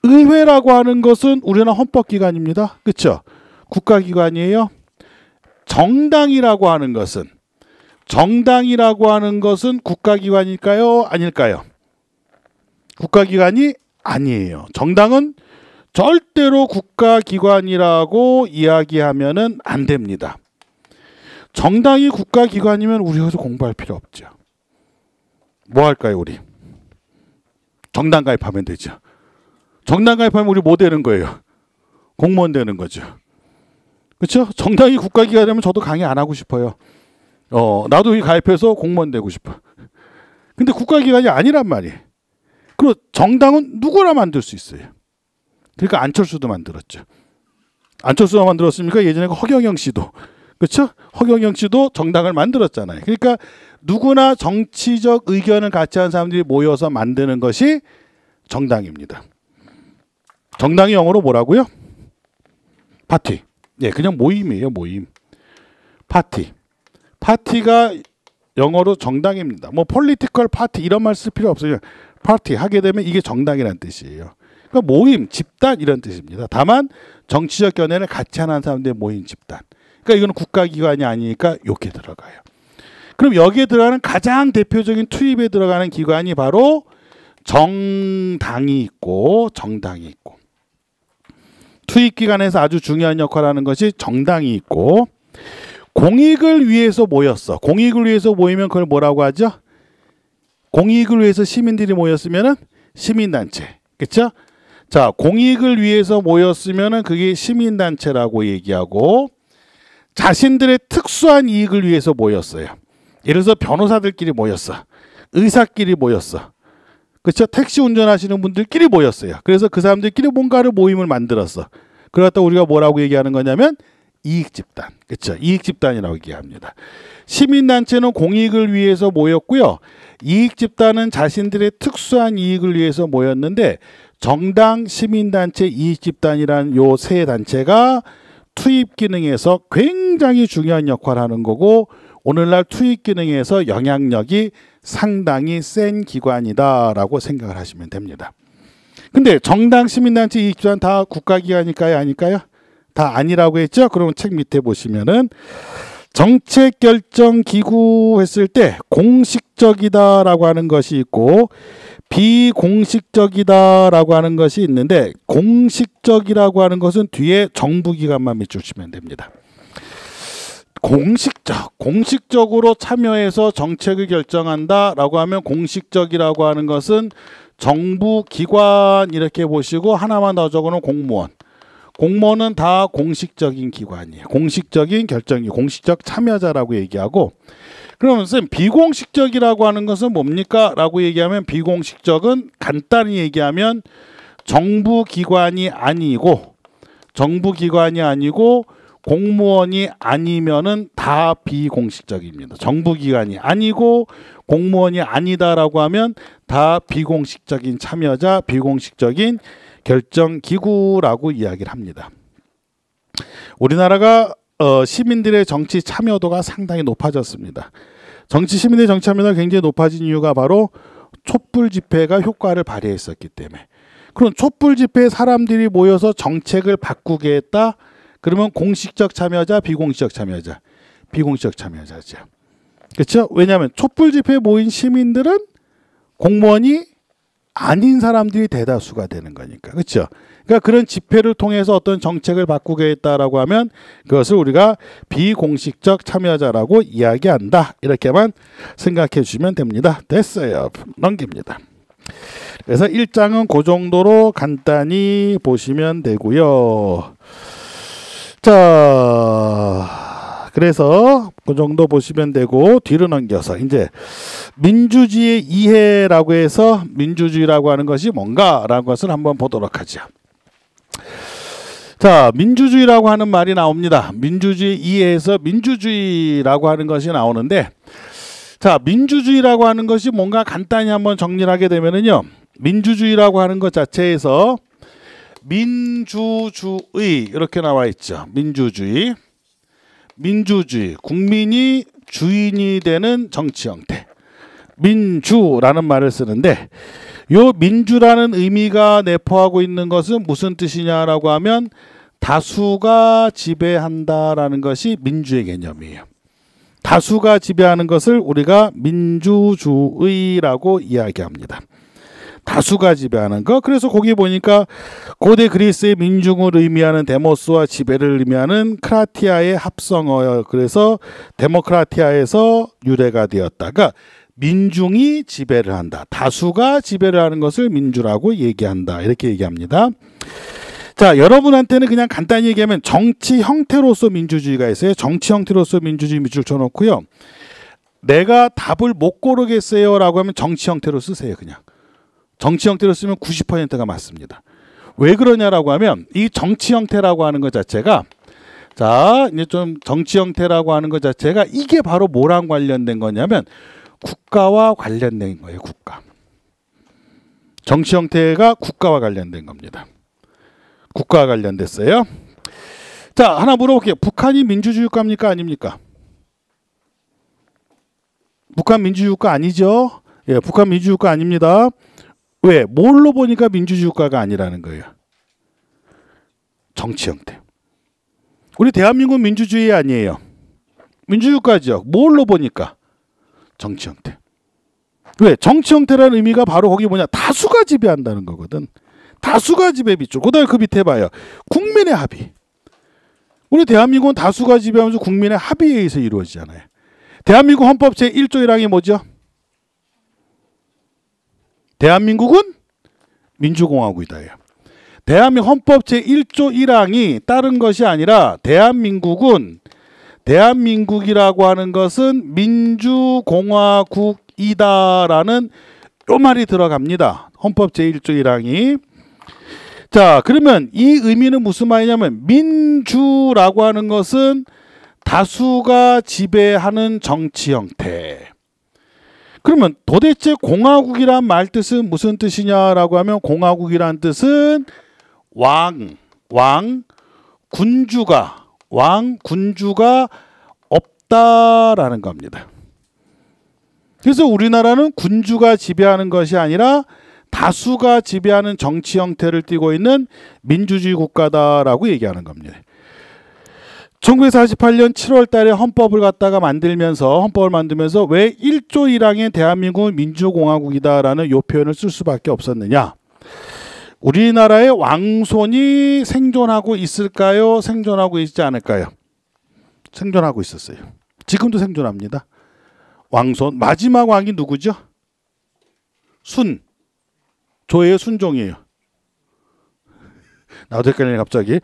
의회라고 하는 것은 우리나라 헌법기관입니다. 그렇죠? 국가기관이에요. 정당이라고 하는 것은 국가기관일까요? 아닐까요? 국가기관이 아니에요. 정당은 절대로 국가기관이라고 이야기하면은 안 됩니다. 정당이 국가기관이면 우리 여기서 공부할 필요 없죠. 뭐 할까요, 우리? 정당 가입하면 되죠. 정당 가입하면 우리 뭐 되는 거예요? 공무원 되는 거죠. 그렇죠? 정당이 국가기관이면 저도 강의 안 하고 싶어요. 나도 이 가입해서 공무원 되고 싶어. 근데 국가기관이 아니란 말이에요. 그리고 정당은 누구나 만들 수 있어요. 그러니까 안철수도 만들었죠. 안철수가 만들었습니까? 예전에 허경영 씨도. 그렇죠? 허경영 씨도 정당을 만들었잖아요. 그러니까 누구나 정치적 의견을 같이 하는 사람들이 모여서 만드는 것이 정당입니다. 정당이 영어로 뭐라고요? 파티. 예, 그냥 모임이에요, 모임. 파티. 파티가 영어로 정당입니다. 뭐 political party 이런 말 쓸 필요 없어요. 파티 하게 되면 이게 정당이라는 뜻이에요. 그러니까 모임, 집단 이런 뜻입니다. 다만 정치적 견해를 같이 하는 사람들의 모임, 집단. 그러니까 이거는 국가기관이 아니니까 여기에 들어가요. 그럼 여기에 들어가는 가장 대표적인 투입에 들어가는 기관이 바로 정당이 있고 정당이 있고 투입기관에서 아주 중요한 역할을 하는 것이 정당이 있고, 공익을 위해서 모였어. 공익을 위해서 모이면 그걸 뭐라고 하죠? 공익을 위해서 시민들이 모였으면은 시민단체. 그렇죠? 자, 공익을 위해서 모였으면은 그게 시민단체라고 얘기하고, 자신들의 특수한 이익을 위해서 모였어요. 예를 들어서 변호사들끼리 모였어. 의사끼리 모였어. 그렇죠? 택시 운전하시는 분들끼리 모였어요. 그래서 그 사람들끼리 뭔가를 모임을 만들었어. 그러다 우리가 뭐라고 얘기하는 거냐면 이익집단. 그렇죠? 이익집단이라고 얘기합니다. 시민단체는 공익을 위해서 모였고요. 이익집단은 자신들의 특수한 이익을 위해서 모였는데, 정당, 시민단체, 이익집단이라는 요 세 단체가 투입 기능에서 굉장히 중요한 역할을 하는 거고, 오늘날 투입 기능에서 영향력이 상당히 센 기관이다라고 생각을 하시면 됩니다. 근데 정당, 시민단체, 이익집단 다 국가기관일까요? 아닐까요? 다 아니라고 했죠? 그러면 책 밑에 보시면은 정책결정기구 했을 때 공식적이다라고 하는 것이 있고 비공식적이다라고 하는 것이 있는데, 공식적이라고 하는 것은 뒤에 정부기관만 밑주시면 됩니다. 공식적으로 참여해서 정책을 결정한다라고 하면, 공식적이라고 하는 것은 정부기관 이렇게 보시고 하나만 더 적어놓은 공무원. 공무원은 다 공식적인 기관이에요. 공식적인 결정이, 공식적 참여자라고 얘기하고, 그러면 선생님 비공식적이라고 하는 것은 뭡니까? 라고 얘기하면, 비공식적은 간단히 얘기하면 정부기관이 아니고 공무원이 아니면은 다 비공식적입니다. 정부기관이 아니고 공무원이 아니다라고 하면 다 비공식적인 참여자, 비공식적인 결정기구라고 이야기를 합니다. 우리나라가 시민들의 정치 참여도가 상당히 높아졌습니다. 시민들의 정치 참여도가 굉장히 높아진 이유가 바로 촛불 집회가 효과를 발휘했었기 때문에. 그럼 촛불 집회에 사람들이 모여서 정책을 바꾸게 했다? 그러면 공식적 참여자, 비공식적 참여자. 비공식적 참여자죠. 그렇죠? 왜냐하면 촛불 집회에 모인 시민들은 공무원이 아닌 사람들이 대다수가 되는 거니까. 그렇죠? 그러니까 그런 집회를 통해서 어떤 정책을 바꾸게 했다라고 하면 그것을 우리가 비공식적 참여자라고 이야기한다. 이렇게만 생각해 주시면 됩니다. 됐어요. 넘깁니다. 그래서 1장은 그 정도로 간단히 보시면 되고요. 자, 그래서 그 정도 보시면 되고, 뒤로 넘겨서 이제 민주주의의 이해라고 해서 민주주의라고 하는 것이 뭔가라는 것을 한번 보도록 하죠. 자, 민주주의라고 하는 말이 나옵니다. 민주주의 이해에서 민주주의라고 하는 것이 나오는데, 자, 민주주의라고 하는 것이 뭔가 간단히 한번 정리를 하게 되면은요, 민주주의라고 하는 것 자체에서 민주주의 이렇게 나와 있죠. 민주주의, 국민이 주인이 되는 정치 형태, 민주라는 말을 쓰는데, 요 민주라는 의미가 내포하고 있는 것은 무슨 뜻이냐라고 하면 다수가 지배한다라는 것이 민주의 개념이에요. 다수가 지배하는 것을 우리가 민주주의라고 이야기합니다. 다수가 지배하는 거. 그래서 거기 보니까 고대 그리스의 민중을 의미하는 데모스와 지배를 의미하는 크라티아의 합성어요. 그래서 데모크라티아에서 유래가 되었다가 민중이 지배를 한다. 다수가 지배를 하는 것을 민주라고 얘기한다. 이렇게 얘기합니다. 자, 여러분한테는 그냥 간단히 얘기하면 정치 형태로서 민주주의가 있어요. 정치 형태로서 민주주의 밑줄 쳐놓고요. 내가 답을 못 고르겠어요 라고 하면 정치 형태로 쓰세요. 그냥. 정치 형태로 쓰면 90%가 맞습니다. 왜 그러냐라고 하면 이 정치 형태라고 하는 것 자체가, 자, 이제 좀 정치 형태라고 하는 것 자체가 이게 바로 뭐랑 관련된 거냐면 국가와 관련된 거예요. 국가. 정치 형태가 국가와 관련된 겁니다. 국가와 관련됐어요. 자, 하나 물어볼게요. 북한이 민주주의 국가입니까? 아닙니까? 북한 민주주의 국가 아니죠? 예, 북한 민주주의 국가 아닙니다. 왜? 뭘로 보니까 민주주의 국가가 아니라는 거예요. 정치 형태. 우리 대한민국 민주주의 아니에요. 민주주의 국가죠. 뭘로 보니까? 정치 형태. 왜? 정치 형태라는 의미가 바로 거기 뭐냐? 다수가 지배한다는 거거든. 다수가 지배 비율. 그다음에 그 밑에 봐요. 국민의 합의. 우리 대한민국은 다수가 지배하면서 국민의 합의에 의해서 이루어지잖아요. 대한민국 헌법 제1조 1항이 뭐죠? 대한민국은 민주공화국이다예요. 대한민국 헌법 제1조 1항이 다른 것이 아니라 대한민국이라고 하는 것은 민주공화국이다라는 요 말이 들어갑니다. 헌법 제1조 1항이. 자, 그러면 이 의미는 무슨 말이냐면 민주라고 하는 것은 다수가 지배하는 정치 형태. 그러면 도대체 공화국이란 말 뜻은 무슨 뜻이냐라고 하면 공화국이란 뜻은 군주가 없다라는 겁니다. 그래서 우리나라는 군주가 지배하는 것이 아니라 다수가 지배하는 정치 형태를 띠고 있는 민주주의 국가다라고 얘기하는 겁니다. 1948년 7월 달에 헌법을 만들면서 왜 1조 1항에 대한민국은 민주공화국이다라는 요 표현을 쓸 수밖에 없었느냐? 우리나라의 왕손이 생존하고 있을까요? 생존하고 있지 않을까요? 생존하고 있었어요. 지금도 생존합니다. 왕손 마지막 왕이 누구죠? 조예요, 순종이에요? 나도 헷갈리네 갑자기.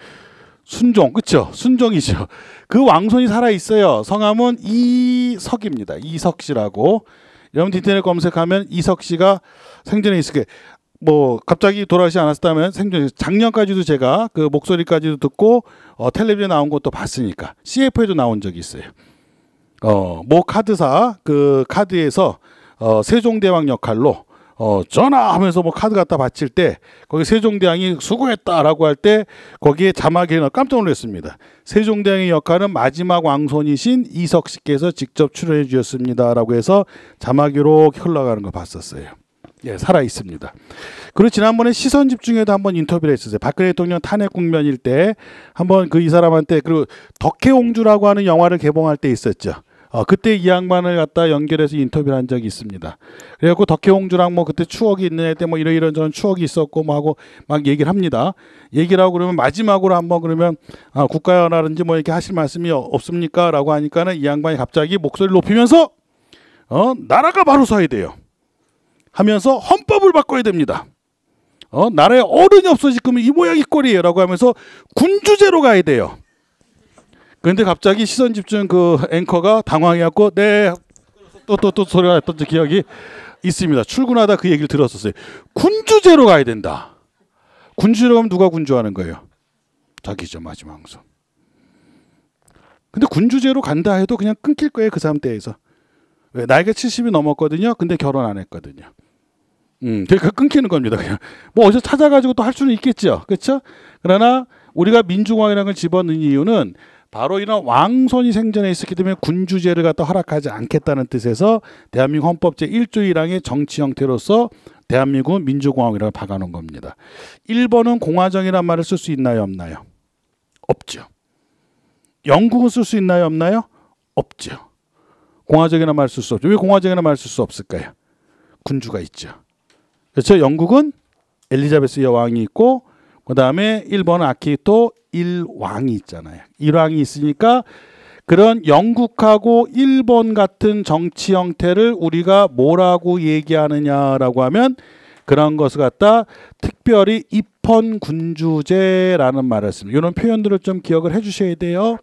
순종, 그렇죠? 순종이죠. 그 왕손이 살아 있어요. 성함은 이석입니다. 이석 씨라고. 여러분 인터넷 검색하면 이석 씨가 생전에 있을 게 뭐 갑자기 돌아가시지 않았다면 생전 작년까지도 제가 그 목소리까지도 듣고 텔레비전에 나온 것도 봤으니까 CF에도 나온 적이 있어요. 모 카드사 그 카드에서 세종대왕 역할로 전화하면서 뭐 카드 갖다 바칠 때 거기 세종대왕이 수고했다라고 할 때 거기에 자막에 깜짝 놀랐습니다. 세종대왕의 역할은 마지막 왕손이신 이석 씨께서 직접 출연해 주셨습니다라고 해서 자막이 이렇게 흘러가는 거 봤었어요. 예, 살아 있습니다. 그리고 지난번에 시선 집중에도 한번 인터뷰를 했었어요. 박근혜 대통령 탄핵 국면일 때 한번 이 사람한테 그리고 덕혜옹주라고 하는 영화를 개봉할 때 있었죠. 그때 이 양반을 갖다 연결해서 인터뷰를 한 적이 있습니다. 그래갖고 덕혜옹주랑 뭐 그때 추억이 있는 애 때 뭐 이런 저런 추억이 있었고 뭐 하고 막 얘기를 합니다. 얘기를 하고 그러면 마지막으로 한번 그러면 국가연화든지 뭐 이렇게 하실 말씀이 없습니까? 라고 하니까는 이 양반이 갑자기 목소리를 높이면서 나라가 바로 서야 돼요. 하면서 헌법을 바꿔야 됩니다. 나라에 어른이 없어지면 이 모양 이 꼴이에요. 라고 하면서 군주제로 가야 돼요. 그런데 갑자기 시선 집중 그 앵커가 당황해갖고 네 또 소리가 났던 기억이 있습니다. 출근하다 그 얘기를 들었었어요. 군주제로 가야 된다. 군주제로 가면 누가 군주하는 거예요? 자기죠, 마지막 왕손. 근데 군주제로 간다 해도 그냥 끊길 거예요. 그 사람 때에서. 왜? 나이가 70이 넘었거든요. 근데 결혼 안 했거든요. 그러니까 끊기는 겁니다. 그냥 뭐 어디서 찾아가지고 또 할 수는 있겠죠, 그렇죠? 그러나 우리가 민주공화국이라는 걸 집어넣은 이유는 바로 이런 왕손이 생전에 있었기 때문에 군주제를 갖다 허락하지 않겠다는 뜻에서 대한민국 헌법 제1조 1항의 정치 형태로서 대한민국은 민주공화국이라고 박아놓은 겁니다. 1번은 공화정이라는 말을 쓸 수 있나요, 없나요? 없죠. 영국은 쓸 수 있나요, 없나요? 없죠. 공화정이라는 말을 쓸 수 없죠. 왜 공화정이라는 말을 쓸 수 없을까요? 군주가 있죠. 그렇죠? 영국은 엘리자베스 여왕이 있고 그 다음에 일본은 아키히토 1왕이 있잖아요. 1왕이 있으니까 그런 영국하고 일본 같은 정치 형태를 우리가 뭐라고 얘기하느냐라고 하면 그런 것을 갖다 특별히 입헌군주제라는 말을 씁니다. 이런 표현들을 좀 기억을 해주셔야 돼요.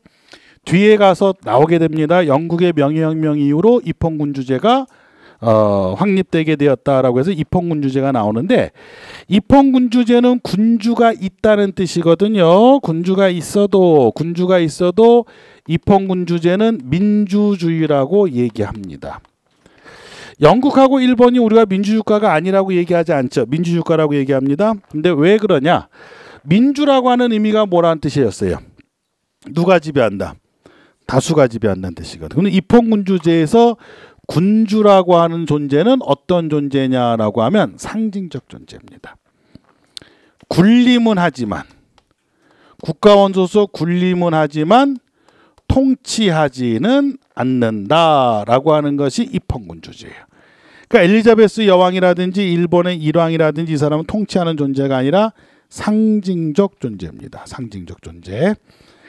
뒤에 가서 나오게 됩니다. 영국의 명예혁명 이후로 입헌군주제가 확립되게 되었다라고 해서 입헌군주제가 나오는데 입헌군주제는 군주가 있다는 뜻이거든요. 군주가 있어도 입헌군주제는 민주주의라고 얘기합니다. 영국하고 일본이 우리가 민주주의국가가 아니라고 얘기하지 않죠. 민주주의국가라고 얘기합니다. 근데 왜 그러냐? 민주라고 하는 의미가 뭐라는 뜻이었어요? 누가 지배한다? 다수가 지배한다는 뜻이거든요. 근데 입헌군주제에서 군주라고 하는 존재는 어떤 존재냐라고 하면 상징적 존재입니다. 군림은 하지만 국가원소서 군림은 하지만 통치하지는 않는다라고 하는 것이 입헌군주제예요. 그러니까 엘리자베스 여왕이라든지 일본의 일왕이라든지 이 사람은 통치하는 존재가 아니라 상징적 존재입니다. 상징적 존재.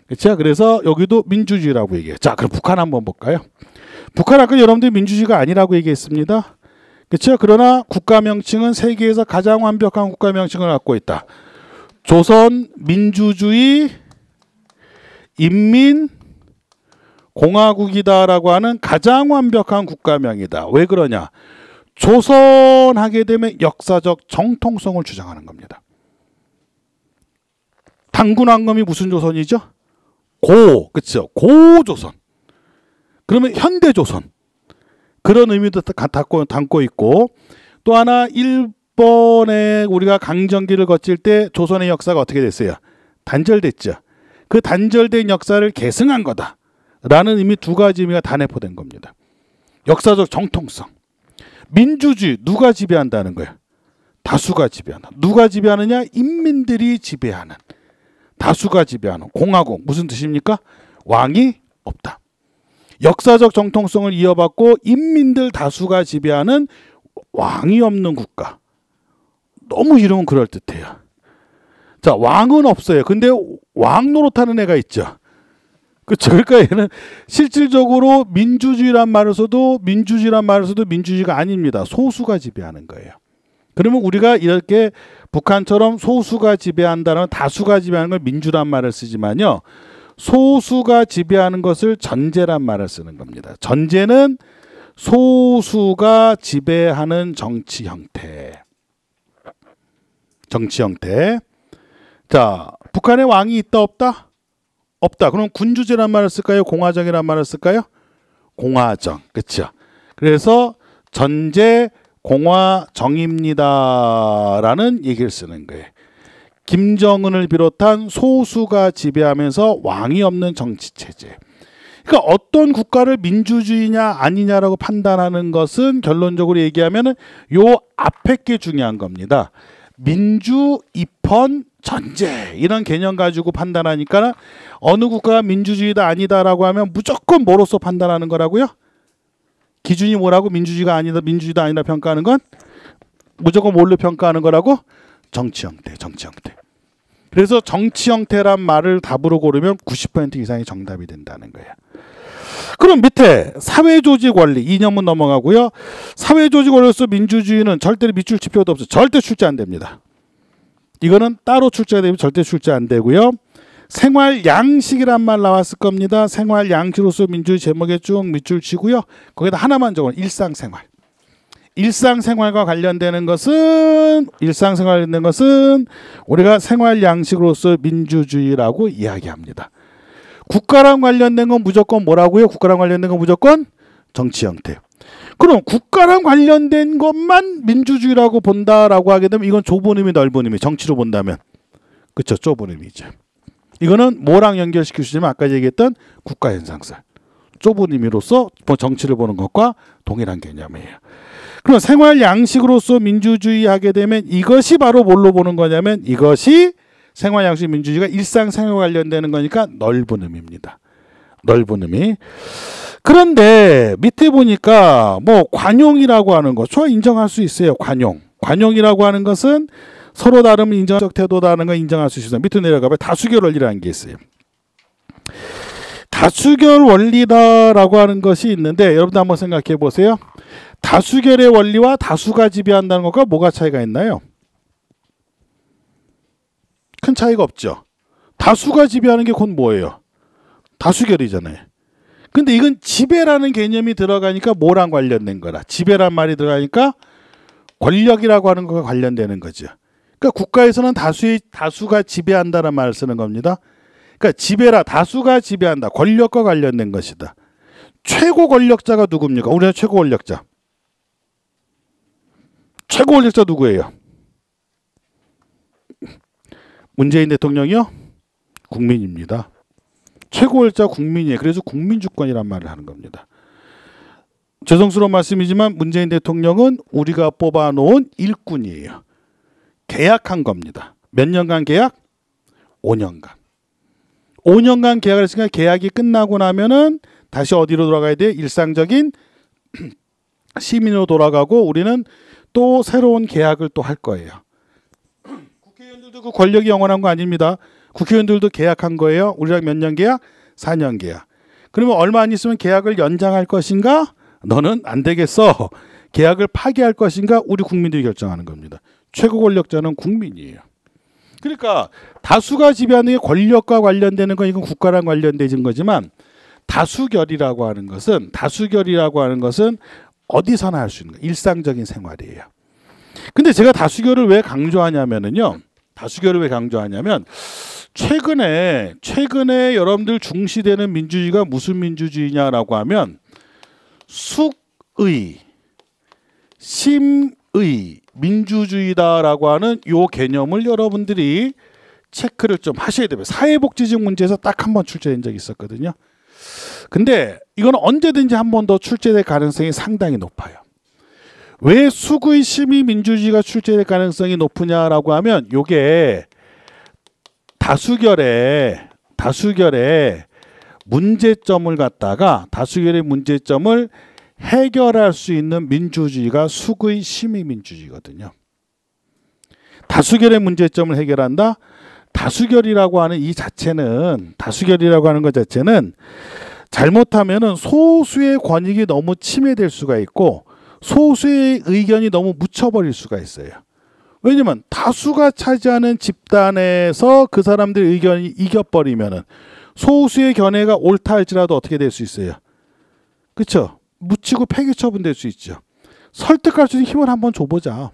그렇죠? 그래서 여기도 민주주의라고 얘기해요. 자, 그럼 북한 한번 볼까요? 북한 아까 여러분들이 민주주의가 아니라고 얘기했습니다. 그렇죠? 그러나 국가 명칭은 세계에서 가장 완벽한 국가 명칭을 갖고 있다. 조선 민주주의 인민공화국이다라고 하는 가장 완벽한 국가명이다. 왜 그러냐? 조선 하게 되면 역사적 정통성을 주장하는 겁니다. 당군왕검이 무슨 조선이죠? 그렇죠? 고조선. 그러면 현대조선. 그런 의미도 담고 있고, 또 하나 일본에 우리가 강점기를 거칠 때 조선의 역사가 어떻게 됐어요? 단절됐죠. 그 단절된 역사를 계승한 거다 라는 의미 두 가지 의미가 다 내포된 겁니다. 역사적 정통성. 민주주의 누가 지배한다는 거예요? 다수가 지배한다. 누가 지배하느냐? 인민들이 지배하는. 다수가 지배하는. 공화국 무슨 뜻입니까? 왕이 없다. 역사적 정통성을 이어받고 인민들 다수가 지배하는 왕이 없는 국가. 너무 이름은 그럴듯해요. 자, 왕은 없어요. 근데 왕 노릇하는 애가 있죠. 그렇죠. 그러니까 얘는 실질적으로 민주주의란 말을 써도 민주주의가 아닙니다. 소수가 지배하는 거예요. 그러면 우리가 이렇게 북한처럼 소수가 지배한다는 다수가 지배하는 걸 민주란 말을 쓰지만요. 소수가 지배하는 것을 전제란 말을 쓰는 겁니다. 전제는 소수가 지배하는 정치 형태. 정치 형태. 자, 북한에 왕이 있다 없다? 없다. 그럼 군주제란 말을 쓸까요? 공화정이란 말을 쓸까요? 공화정. 그렇죠. 그래서 전제 공화정입니다라는 얘기를 쓰는 거예요. 김정은을 비롯한 소수가 지배하면서 왕이 없는 정치체제. 그러니까 어떤 국가를 민주주의냐 아니냐라고 판단하는 것은 결론적으로 얘기하면 요 앞에 게 중요한 겁니다. 민주, 입헌, 전제 이런 개념 가지고 판단하니까 어느 국가가 민주주의다 아니다라고 하면 무조건 뭐로서 판단하는 거라고요? 기준이 뭐라고? 민주주의가 아니다, 민주주의다 아니다 평가하는 건 무조건 뭘로 평가하는 거라고? 정치 형태, 정치 형태. 그래서 정치 형태란 말을 답으로 고르면 90% 이상이 정답이 된다는 거예요. 그럼 밑에 사회조직 원리 2년문 넘어가고요. 사회조직 원리로서 민주주의는 절대로 밑줄 지표도 없어. 절대 출제 안 됩니다. 이거는 따로 출제가 되면 절대 출제 안 되고요. 생활 양식이란 말 나왔을 겁니다. 생활 양식으로서 민주주의 제목에 쭉 밑줄 치고요. 거기다 하나만 적어요. 일상생활. 일상생활과 관련되는 것은 우리가 생활 양식으로서 민주주의라고 이야기합니다. 국가랑 관련된 건 무조건 뭐라고요? 국가랑 관련된 건 무조건 정치 형태. 그럼 국가랑 관련된 것만 민주주의라고 본다라고 하게 되면 이건 좁은 의미 넓은 의미 정치로 본다면 그렇죠. 좁은 의미죠. 이거는 뭐랑 연결시킬 수 있냐면 아까 얘기했던 국가현상설. 좁은 의미로서 정치를 보는 것과 동일한 개념이에요. 그럼 생활 양식으로서 민주주의 하게 되면 이것이 바로 뭘로 보는 거냐면 이것이 생활 양식 민주주의가 일상생활과 관련되는 거니까 넓은 의미입니다. 넓은 의미. 그런데 밑에 보니까 뭐 관용이라고 하는 거 저 인정할 수 있어요. 관용이라고 하는 것은 서로 다른 인정적 태도다는 걸 인정할 수 있어요. 밑으로 내려가면 다수결 원리라는 게 있어요. 다수결 원리다라고 하는 것이 있는데 여러분들 한번 생각해 보세요. 다수결의 원리와 다수가 지배한다는 것과 뭐가 차이가 있나요? 큰 차이가 없죠. 다수가 지배하는 게 곧 뭐예요? 다수결이잖아요. 근데 이건 지배라는 개념이 들어가니까 뭐랑 관련된 거라. 지배란 말이 들어가니까 권력이라고 하는 것과 관련되는 거죠. 그러니까 국가에서는 다수가 지배한다는 말을 쓰는 겁니다. 그러니까 지배라 다수가 지배한다. 권력과 관련된 것이다. 최고 권력자가 누굽니까? 우리나라 최고 권력자. 최고 권력자 누구예요? 문재인 대통령이요? 국민입니다. 최고 권력자 국민이에요. 그래서 국민주권이란 말을 하는 겁니다. 죄송스러운 말씀이지만 문재인 대통령은 우리가 뽑아놓은 일꾼이에요. 계약한 겁니다. 몇 년간 계약? 5년간. 5년간 계약을 했으니까 계약이 끝나고 나면은 다시 어디로 돌아가야 돼요? 일상적인 시민으로 돌아가고 우리는 또 새로운 계약을 또 할 거예요. 국회의원들도 그 권력이 영원한 거 아닙니다. 국회의원들도 계약한 거예요. 우리랑 몇 년 계약? 4년 계약. 그러면 얼마 안 있으면 계약을 연장할 것인가? 너는 안 되겠어. 계약을 파기할 것인가? 우리 국민들이 결정하는 겁니다. 최고 권력자는 국민이에요. 그러니까 다수가 지배하는 게 권력과 관련되는 건 이건 국가랑 관련되는 거지만 다수결이라고 하는 것은 어디서나 할 수 있는 거예요. 일상적인 생활이에요. 근데 제가 다수결을 왜 강조하냐면요. 최근에 여러분들 중시되는 민주주의가 무슨 민주주의냐라고 하면 숙의, 심의 민주주의다라고 하는 요 개념을 여러분들이 체크를 좀 하셔야 됩니다. 사회복지적 문제에서 딱 한 번 출제된 적이 있었거든요. 근데 이건 언제든지 한 번 더 출제될 가능성이 상당히 높아요. 왜 숙의 심의 민주주의가 출제될 가능성이 높으냐라고 하면 요게 다수결의 문제점을 해결할 수 있는 민주주의가 숙의 심의 민주주의거든요. 다수결의 문제점을 해결한다. 다수결이라고 하는 것 자체는 잘못하면은 소수의 권익이 너무 침해될 수가 있고 소수의 의견이 너무 묻혀버릴 수가 있어요. 왜냐면 다수가 차지하는 집단에서 그 사람들의 의견이 이겨버리면은 소수의 견해가 옳다 할지라도 어떻게 될 수 있어요? 그렇죠? 묻히고 폐기 처분될 수 있죠. 설득할 수 있는 힘을 한번 줘보자.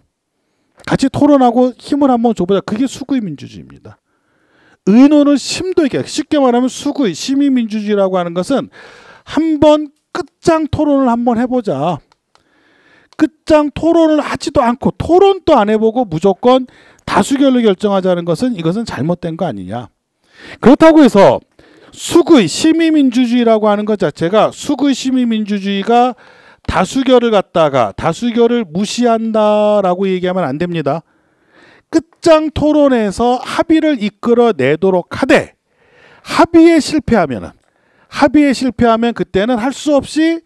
같이 토론하고 힘을 한번 줘보자. 그게 수구의 민주주의입니다. 의논을 심도 있게, 쉽게 말하면 수구의 시민민주주의라고 하는 것은 한번 끝장 토론을 한번 해보자. 끝장 토론을 하지도 않고 토론도 안 해보고 무조건 다수결로 결정하자는 것은 이것은 잘못된 거 아니냐. 그렇다고 해서 수구의 시민민주주의라고 하는 것 자체가 수구의 시민민주주의가 다수결을 무시한다라고 얘기하면 안 됩니다. 끝장 토론에서 합의를 이끌어내도록 하되 합의에 실패하면 그때는 할 수 없이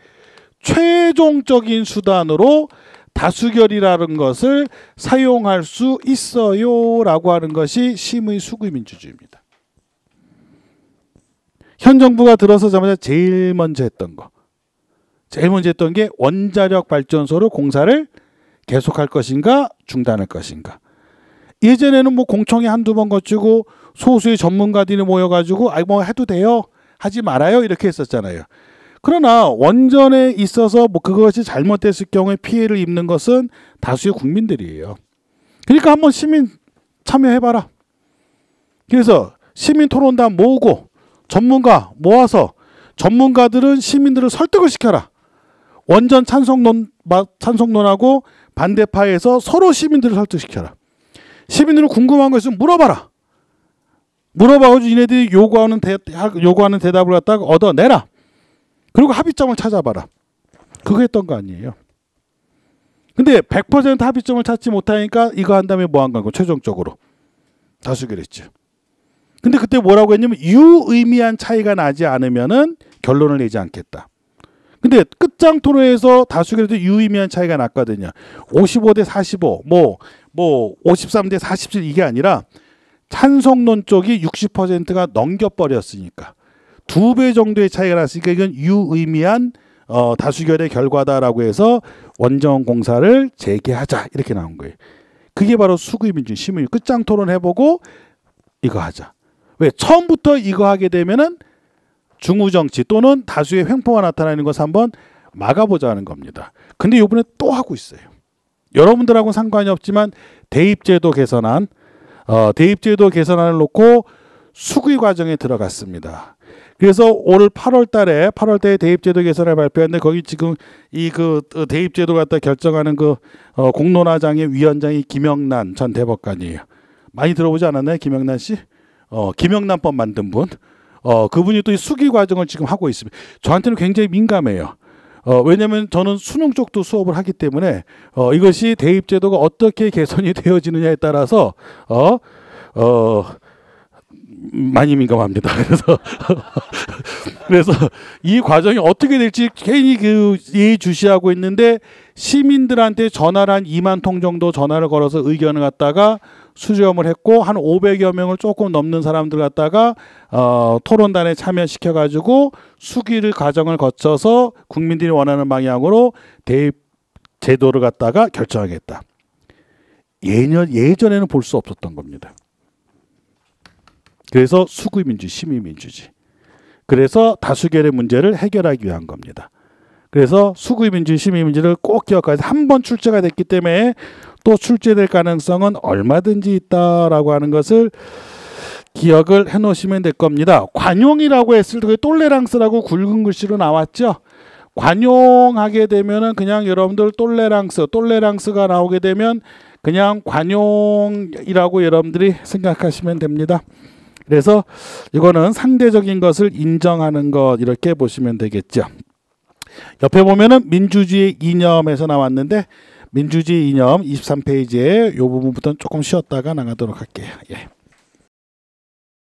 최종적인 수단으로 다수결이라는 것을 사용할 수 있어요라고 하는 것이 심의 수구의 민주주의입니다. 현 정부가 들어서자마자 제일 먼저 했던 게 원자력 발전소로 공사를 계속할 것인가 중단할 것인가. 예전에는 뭐 공청회 한두 번 거치고 소수의 전문가들이 모여가지고 뭐 해도 돼요 하지 말아요 이렇게 했었잖아요. 그러나 원전에 있어서 뭐 그것이 잘못됐을 경우에 피해를 입는 것은 다수의 국민들이에요. 그러니까 한번 시민 참여해봐라. 그래서 시민 토론단 모으고 전문가 모아서 전문가들은 시민들을 설득을 시켜라. 원전 찬성론하고 반대파에서 서로 시민들을 설득시켜라. 시민들은 궁금한 거 있으면 물어봐라. 물어봐가지고 얘네들이 요구하는 대답을 갖다가 얻어내라. 그리고 합의점을 찾아봐라. 그거 했던 거 아니에요. 근데 100% 합의점을 찾지 못하니까 이거 한 다음에 뭐 한 거고 최종적으로 다수결했죠. 근데 그때 뭐라고 했냐면 유의미한 차이가 나지 않으면은 결론을 내지 않겠다. 근데 끝장 토론에서 다수결에도 유의미한 차이가 났거든요. 55대 45, 뭐 53대 47 이게 아니라 찬성론 쪽이 60%가 넘겨버렸으니까 2배 정도의 차이가 났으니까 이건 유의미한 다수결의 결과다라고 해서 원전 공사를 재개하자 이렇게 나온 거예요. 그게 바로 수구의 민주주의, 시민 끝장 토론해보고 이거 하자. 왜? 처음부터 이거 하게 되면은 중우정치 또는 다수의 횡포가 나타나는 것을 한번 막아보자는 겁니다. 근데 이번에 또 하고 있어요. 여러분들하고는 상관이 없지만 대입제도 개선안을 놓고 수의 과정에 들어갔습니다. 그래서 올 8월달에 대입제도 개선을 발표했는데 거기 지금 대입제도 갖다 결정하는 공론화장의 위원장이 김영란 전 대법관이에요. 많이 들어보지 않았나요, 김영란 씨? 김영란법 만든 분. 그분이 또 이 수기 과정을 지금 하고 있습니다. 저한테는 굉장히 민감해요. 왜냐하면 저는 수능 쪽도 수업을 하기 때문에 이것이 대입제도가 어떻게 개선이 되어지느냐에 따라서 많이 민감합니다. 그래서 이 과정이 어떻게 될지 괜히 예의주시하고 있는데 시민들한테 전화를 한 2만 통 정도 전화를 걸어서 의견을 갖다가 수렴을 했고 한 500여 명을 조금 넘는 사람들 갖다가 토론단에 참여시켜 가지고 수기를 과정을 거쳐서 국민들이 원하는 방향으로 대입 제도를 갖다가 결정하겠다. 예전에는 볼 수 없었던 겁니다. 그래서 수구민주, 시민민주지. 그래서 다수결의 문제를 해결하기 위한 겁니다. 그래서 수구민주, 시민민주를 꼭 기억하세요. 한 번 출제가 됐기 때문에 또 출제될 가능성은 얼마든지 있다라고 하는 것을 기억을 해놓으시면 될 겁니다. 관용이라고 했을 때 똘레랑스라고 굵은 글씨로 나왔죠. 관용하게 되면은 그냥 여러분들 똘레랑스가 나오게 되면 그냥 관용이라고 여러분들이 생각하시면 됩니다. 그래서 이거는 상대적인 것을 인정하는 것 이렇게 보시면 되겠죠. 옆에 보면은 민주주의 이념에서 나왔는데 민주주의 이념 23페이지에 이 부분부터는 조금 쉬었다가 나가도록 할게요. 예.